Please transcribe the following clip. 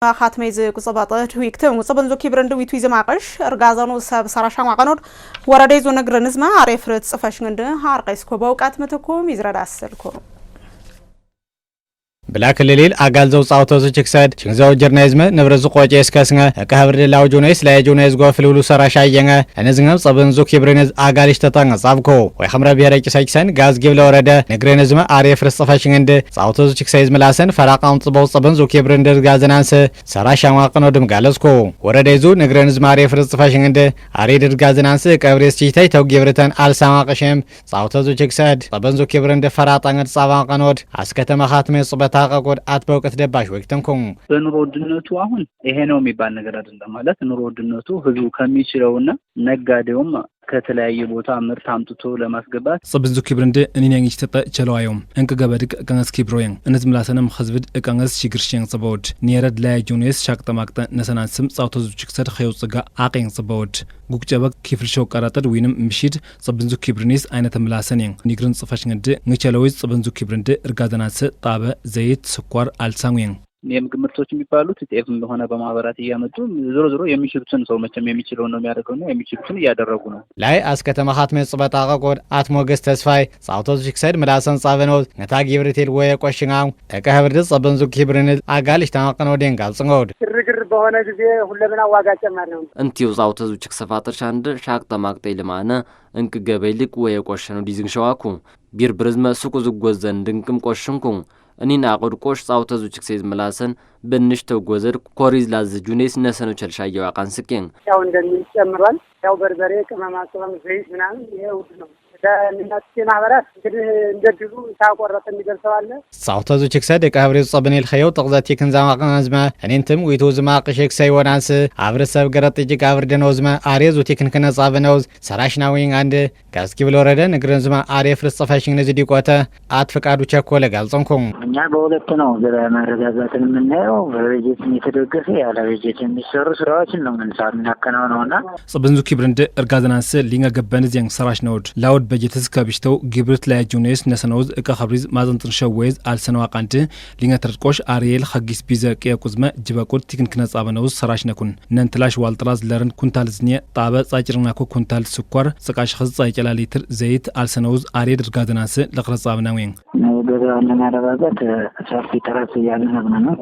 خاتميز قصباطه ويكتم وصبن زو كبرند ويتوي زماقش ارغازانو سب سراشا ماقنود ورديزو نغرنزما عرفرت صفاشنده هارقيسكو بوقات متكو ميزرد اسلكو بلاك الليل أقل زوج صوتوز تكسد شنزو جرنيزم نبرز قوتي اسكاسنا كهبر لاو جونيس لا جونيس غو فلولو سراشاينغا انزغم صبن زو كبرنز اقالش تطنغ صابكو ويخمر بيريك سايكسن غاز جيب لورده نغرنزم عرف رصفاشنده صوتوز تكسايز ملاسن فراقام صبو صبن زو كبرند غازنانس سراشا واقنودم غالسكو ورديزو نغرنزم عرف رصفاشنده عريد غازنانس قبريس چيتاي تو جبرتن السماقشم صوتوز تكسد صبن زو كبرند فراطنغ صابانقنود اسكتما خاتمي صبت ታቀቆድ አጥበውቀት ደባሽ ወቅተንኩም በኑሮ ውድነቱ አሁን ይሄ ነው የሚባል ነገር አይደለም ማለት ኑሮ ውድነቱ ህዝቡ ከሚችለውና ነጋዴውም ከተለያየ ቦታ ምርት አምጥቶ ለማስገባት ጽብንዙ ክብርንደ እኒኛኝ ተጠቸለዋዮም እንቅ ገበድቅ ቀንስ ክብሮየን እነት ምላሰንም ህዝብድ ቀንስ ሽግርሽን ጽበውድ ኒረድ ላይ ጁኒየስ ሻቅጠማቅጠ ነሰናንስም ጻውተዙ ችክሰድ ኸይውጽጋ አቀን ጽበውድ ጉቅጨበ ክፍልሾ ቀራጠድ ወይንም ምሽድ ጽብንዙ ክብርኒስ አይነት ምላሰን ኒግርን ጽፈሽንደ ንቸለውይ ጽብንዙ ክብርንደ እርጋዘናስ ጣበ ዘይት ስኳር አልሳንጉን የምግብ ምርቶች የሚባሉት ጤፍ እንደሆነ በማህበራት እያመጡ ዞሮ የሚችሉትን ሰው መቼም የሚችለው ነው የሚያደርገውና የሚችሉትን እያደረጉ ነው ላይ አስከተማ ኻትመ ጽበታ ቀቆድ አትሞገስ ተስፋይ ጻውቶዝ ሽክሰድ ምላሰን ጻበነው ነታግ ይብርቴል ወይ ቆሽናው ተቀህብርድ ጽበንዙ ክብርን አጋልሽ ታቀነው ደንጋል ጽንጎድ ግርግር በሆነ ጊዜ ሁለምን አዋጋ ጨማር ነው እንቲው ጻውቶዝ ሽክሰፋተር ሻንደ ሻቅጠ ማቅጠይ ለማነ እንቅ ገበይልቅ ወይ ቆሽነው ዲዝን ሸዋኩ ቢር ብርዝመ ሱቁ ዝጎዘን ድንቅም ቆሽንኩ እኒና አቆድቆሽ ጻውተዙ ችክሴዝ መላሰን በንሽ ተጎዘር ኮሪዝ ላዝጁኔስ ነሰኖ ቸልሻየው አቃንስቄን ያው እንደሚጨምራል ያው በርበሬ ቅመማ ቅመም ዘይት ምናምን ይሄው ነው ለምናጥቼ ማህበራት እንግዲህ እንደድሉ ታቆረጠ የሚደርሰዋል ጻውተዙ ችክሰድ የቀብሬ ጸብኔል ኸየው ጥቅዘት ይክንዛማ ቀንዝማ እኔንተም ወይቶ ዝማ ቅሽክ ሳይወናንስ አብረሰብ ገረጥ ይጅ አብርደነውዝማ አሬዙ ቴክኒክና ጻበነው ሰራሽናዊን አንድ ጋስኪ ብሎረደ ንግረንዝማ አሬ ፍርጽፋሽን ነዚ ዲቆተ አትፈቃዱ ቸኮለ ጋልጾንኩም እኛ በሁለት ነው ዘመረጋጋትን የምናየው በበጀት የተደገፈ ያለ በጀት የሚሰሩ ስራዎችን ነው ምንሳናከናውና ጽብንዙ ክብርንደ እርጋዘናንስ ሊንጋ ገበንዝ ያን ሰራሽ ነውድ ላውድ በጀትስ ከብሽተው ግብርት ላይ ጁኔስ ነሰነውዝ እቀ ኸብሪዝ ማዘንጥን ሸወይዝ አልሰነው አቃንት ሊንጋ ተርቆሽ አሪኤል ኸጊስ ቢዘቅ የቁዝመ ጅበቁል ቲክኒክ ነጻበነውዝ ሰራሽ ነኩን ነንትላሽ ዋልጥራዝ ለርን ኩንታል ዝኔ ጣበ ጻጭርናኮ ኩንታል ስኳር ጽቃሽ ኸዝ ጻይጨላ ሊትር ዘይት አልሰነውዝ አሪድ እርጋዘናንስ ለቅረጻብናዊን ገበያውን ለማረጋጋት ሰፊ ጥረት እያደረግን ነው